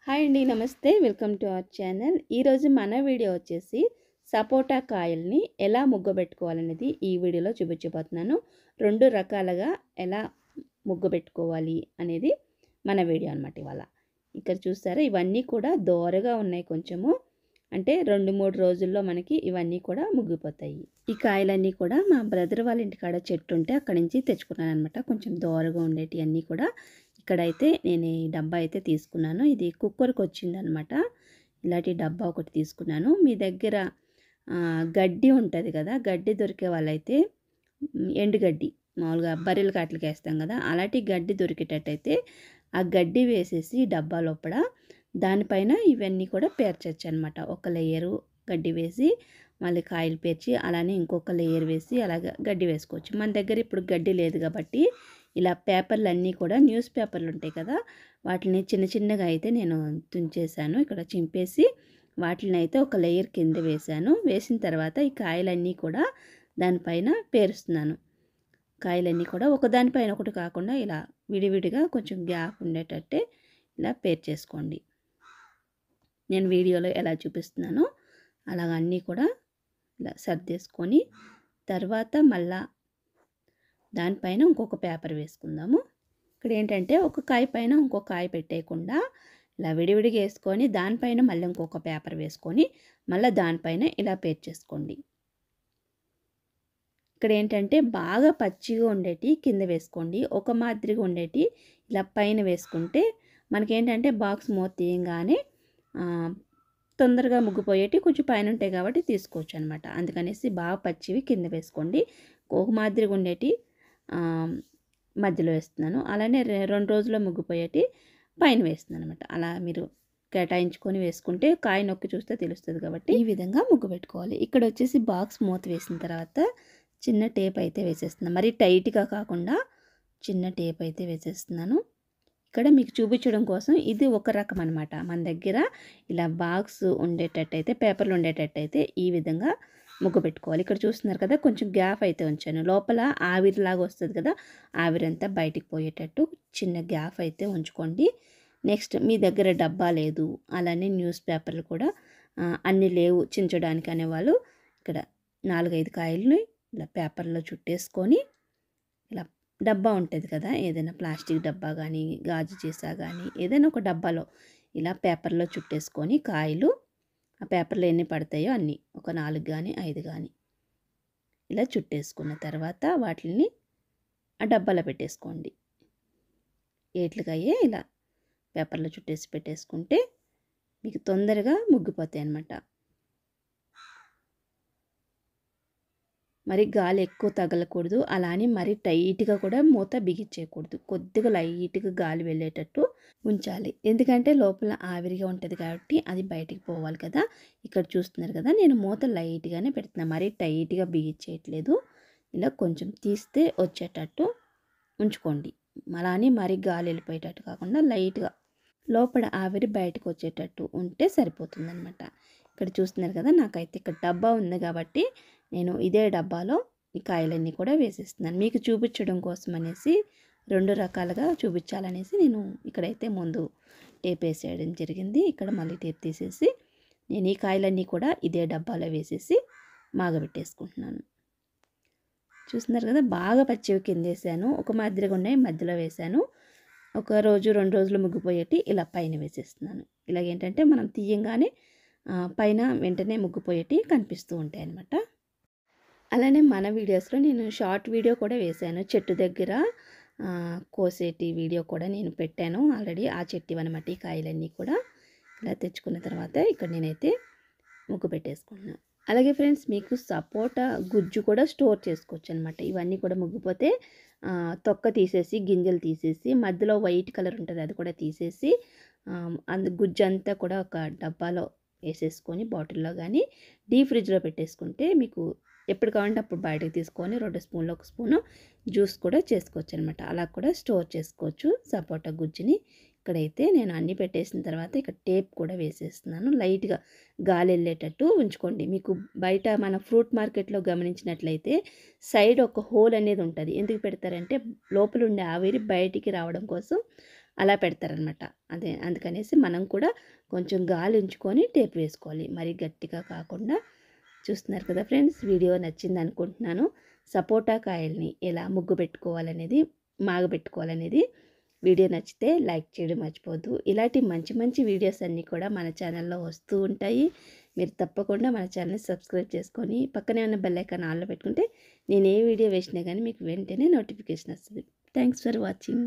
Hi అండి, నమస్తే. Welcome to our channel. ఈరోజు మన వీడియో వచ్చేసి సపోటా కాయల్ని ఎలా ముగ్గబెట్టుకోవాలనేది ఈ వీడియోలో చూపించబోతున్నాను. 2 రకాలుగా ఎలా ముగ్గబెట్టుకోవాలి అనేది మన వీడియో అనమాట ఇవాళ. ఇక్కడ చూస్తారా, ఇవన్నీ కూడా దోరగా ఉన్నాయి. కొంచెము అంటే 2-3 రోజుల్లో మనకి ఇవన్నీ కూడా ముగ్గిపోతాయి. ఈ కాయలన్నీ కూడా మా బ్రదర్ వాళ్ళ ఇంటికాడ చెట్టు ఉంటే అక్కడి నుంచి తెచ్చుకున్నాను అనమాట. కొంచెం దోరగా ఉండేటి అన్నీ కూడా. ఇక్కడైతే నేను ఈ డబ్బా అయితే తీసుకున్నాను. ఇది కుక్కర్కి వచ్చిందనమాట. ఇలాంటి డబ్బా ఒకటి తీసుకున్నాను. మీ దగ్గర గడ్డి ఉంటుంది కదా, గడ్డి దొరికే వాళ్ళైతే ఎండుగడ్డి మామూలుగా బర్రెల కాట్లకి వేస్తాం కదా, అలాంటి గడ్డి దొరికేటట్టయితే ఆ గడ్డి వేసేసి డబ్బా లోపల దానిపైన ఇవన్నీ కూడా పేర్చచ్చు అనమాట. ఒక లేయరు గడ్డి వేసి మళ్ళీ కాయలు పేర్చి అలానే ఇంకొక లేయర్ వేసి అలాగ గడ్డి వేసుకోవచ్చు. మన దగ్గర ఇప్పుడు గడ్డి లేదు కాబట్టి ఇలా పేపర్లు అన్నీ కూడా న్యూస్ పేపర్లు ఉంటాయి కదా, వాటిని చిన్న చిన్నగా అయితే నేను తుంచేసాను. ఇక్కడ చింపేసి వాటిని అయితే ఒక లేయర్ కింద వేసాను. వేసిన తర్వాత ఈ కాయలన్నీ కూడా దానిపైన పేరుస్తున్నాను. కాయలన్నీ కూడా ఒకదానిపైన ఒకటి కాకుండా ఇలా విడివిడిగా కొంచెం గ్యాప్ ఉండేటట్టే ఇలా పేర్చేసుకోండి. నేను వీడియోలో ఎలా చూపిస్తున్నానో అలాగ అన్నీ కూడా ఇలా సర్దేసుకొని తర్వాత మళ్ళా దానిపైన ఇంకొక పేపర్ వేసుకుందాము. ఇక్కడ ఏంటంటే ఒక కాయ పైన ఇంకొక కాయ పెట్టేయకుండా ఇలా విడివిడిగా వేసుకొని దానిపైన మళ్ళీ ఇంకొక పేపర్ వేసుకొని మళ్ళీ దానిపైన ఇలా పేర్చేసుకోండి. ఇక్కడ ఏంటంటే బాగా పచ్చిగా ఉండేటి కింద వేసుకోండి, ఒక మాదిరిగా ఉండేటి ఇలా పైన వేసుకుంటే మనకేంటంటే బాక్స్ మూత తీయంగానే తొందరగా ముగ్గిపోయేటి కొంచెం పైన ఉంటాయి కాబట్టి తీసుకోవచ్చు అనమాట. అందుకనేసి బాగా పచ్చివి కింద వేసుకోండి, ఒక మాదిరిగా ఉండేటి మధ్యలో వేస్తున్నాను. అలానే 2 రోజుల్లో ముగ్గిపోయేటి పైన వేస్తున్నాను అనమాట. అలా మీరు కేటాయించుకొని వేసుకుంటే కాయ నొక్కి చూస్తే తెలుస్తుంది కాబట్టి ఈ విధంగా ముగ్గు పెట్టుకోవాలి. ఇక్కడ వచ్చేసి బాక్స్ మూత వేసిన తర్వాత చిన్న టేప్ అయితే వేసేస్తున్నాను. మరి టైట్గా కాకుండా చిన్న టేప్ అయితే వేసేస్తున్నాను. ఇక్కడ మీకు చూపించడం కోసం ఇది ఒక రకం అనమాట. మన దగ్గర ఇలా బాక్స్ ఉండేటట్టయితే పేపర్లు ఉండేటట్టయితే ఈ విధంగా ముగ్గు పెట్టుకోవాలి. ఇక్కడ చూస్తున్నారు కదా, కొంచెం గ్యాప్ అయితే ఉంచాను. లోపల ఆవిరిలాగా వస్తుంది కదా, ఆవిరంతా బయటికి పోయేటట్టు చిన్న గ్యాప్ అయితే ఉంచుకోండి. నెక్స్ట్ మీ దగ్గర డబ్బా లేదు, అలానే న్యూస్ పేపర్లు కూడా అన్నీ లేవు చించడానికి అనేవాళ్ళు ఇక్కడ 4-5 కాయలని ఇలా పేపర్లో చుట్టేసుకొని ఇలా డబ్బా ఉంటుంది కదా, ఏదైనా ప్లాస్టిక్ డబ్బా కానీ గాజు సీసా కానీ ఏదైనా ఒక డబ్బాలో ఇలా పేపర్లో చుట్టేసుకొని కాయలు ఆ పేపర్లో ఎన్ని పడతాయో అన్నీ ఒక 4 కానీ 5 కానీ ఇలా చుట్టేసుకున్న తర్వాత వాటిని ఆ డబ్బాలో పెట్టేసుకోండి. ఏట్లుగాయే ఇలా పేపర్లో చుట్టేసి పెట్టేసుకుంటే మీకు తొందరగా ముగ్గిపోతాయి అన్నమాట. మరి గాలి ఎక్కువ తగలకూడదు, అలానే మరి టైట్గా కూడా మూత బిగించేయకూడదు. కొద్దిగా లైట్గా గాలి వెళ్ళేటట్టు ఉంచాలి. ఎందుకంటే లోపల ఆవిరిగా ఉంటుంది కాబట్టి అది బయటికి పోవాలి కదా. ఇక్కడ చూస్తున్నారు కదా, నేను మూత లైట్గానే పెడుతున్నాను, మరీ టైట్గా బిగించేయట్లేదు. ఇలా కొంచెం తీస్తే వచ్చేటట్టు ఉంచుకోండి. అలానే మరి గాలి వెళ్ళిపోయేటట్టు కాకుండా లైట్గా లోపల ఆవిరి బయటకు వచ్చేటట్టు ఉంటే సరిపోతుందన్నమాట. ఇక్కడ చూస్తున్నారు కదా, నాకైతే ఇక్కడ డబ్బా ఉంది కాబట్టి నేను ఇదే డబ్బాలో ఈ కాయలన్నీ కూడా వేసేస్తున్నాను. మీకు చూపించడం కోసం అనేసి 2 రకాలుగా చూపించాలనేసి నేను ఇక్కడైతే ముందు టేప్ వేసేయడం జరిగింది. ఇక్కడ మళ్ళీ టేప్ తీసేసి నేను ఈ కాయలన్నీ కూడా ఇదే డబ్బాలో వేసేసి మాగబెట్టేసుకుంటున్నాను. చూస్తున్నారు కదా, బాగా పచ్చివి కింద వేసాను, ఒక మాదిరిగా ఉన్నాయి మధ్యలో వేసాను. ఒక రోజు 2 రోజులు ముగ్గిపోయేటి ఇలా పైన వేసేస్తున్నాను. ఇలాగేంటంటే మనం తీయంగానే పైన వెంటనే ముగ్గిపోయేటి కనిపిస్తూ ఉంటాయి అన్నమాట. అలానే మన వీడియోస్లో నేను షార్ట్ వీడియో కూడా వేశాను, చెట్టు దగ్గర కోసేటి వీడియో కూడా నేను పెట్టాను ఆల్రెడీ. ఆ చెట్టు అనమాట ఈ కాయలన్నీ కూడా. ఇలా తెచ్చుకున్న తర్వాత ఇక్కడ నేనైతే ముగ్గు పెట్టేసుకుంటున్నాను. అలాగే ఫ్రెండ్స్, మీకు సపోటా గుజ్జు కూడా స్టోర్ చేసుకోవచ్చు అనమాట. ఇవన్నీ కూడా ముగ్గిపోతే తొక్క తీసేసి గింజలు తీసేసి మధ్యలో వైట్ కలర్ ఉంటుంది అది కూడా తీసేసి గుజ్జు అంతా కూడా ఒక డబ్బాలో వేసేసుకొని బాటిల్లో కానీ డీప్ ఫ్రిడ్జ్లో పెట్టేసుకుంటే మీకు ఎప్పుడు కావాలంటే అప్పుడు బయటకు తీసుకొని 2 స్పూన్లు 1 స్పూను జ్యూస్ కూడా చేసుకోవచ్చు అనమాట. అలా కూడా స్టోర్ చేసుకోవచ్చు సపోటా గుజ్జుని. ఇక్కడైతే నేను అన్నీ పెట్టేసిన తర్వాత ఇక్కడ టేప్ కూడా వేసేస్తున్నాను. లైట్గా గాలి వెళ్ళేటట్టు ఉంచుకోండి. మీకు బయట మన ఫ్రూట్ మార్కెట్లో గమనించినట్లయితే సైడ్ ఒక హోల్ అనేది ఉంటుంది. ఎందుకు పెడతారంటే లోపల ఉండే ఆవిరి బయటికి రావడం కోసం అలా పెడతారనమాట. అదే అందుకనేసి మనం కూడా కొంచెం గాలి ఉంచుకొని టేప్ వేసుకోవాలి, మరీ గట్టిగా కాకుండా. చూస్తున్నారు కదా ఫ్రెండ్స్, వీడియో నచ్చింది అనుకుంటున్నాను. సపోటా కాయల్ని ఎలా ముగ్గు పెట్టుకోవాలనేది, మాగబెట్టుకోవాలనేది వీడియో నచ్చితే లైక్ చేయడం మర్చిపోవద్దు. ఇలాంటి మంచి మంచి వీడియోస్ అన్నీ కూడా మన ఛానల్లో వస్తూ ఉంటాయి. మీరు తప్పకుండా మన ఛానల్ని సబ్స్క్రైబ్ చేసుకొని పక్కనే ఉన్న బెల్ ఐకాన్ ఆన్లో పెట్టుకుంటే నేను ఏ వీడియో వేసినా కానీ మీకు వెంటనే నోటిఫికేషన్ వస్తుంది. Thanks for watching.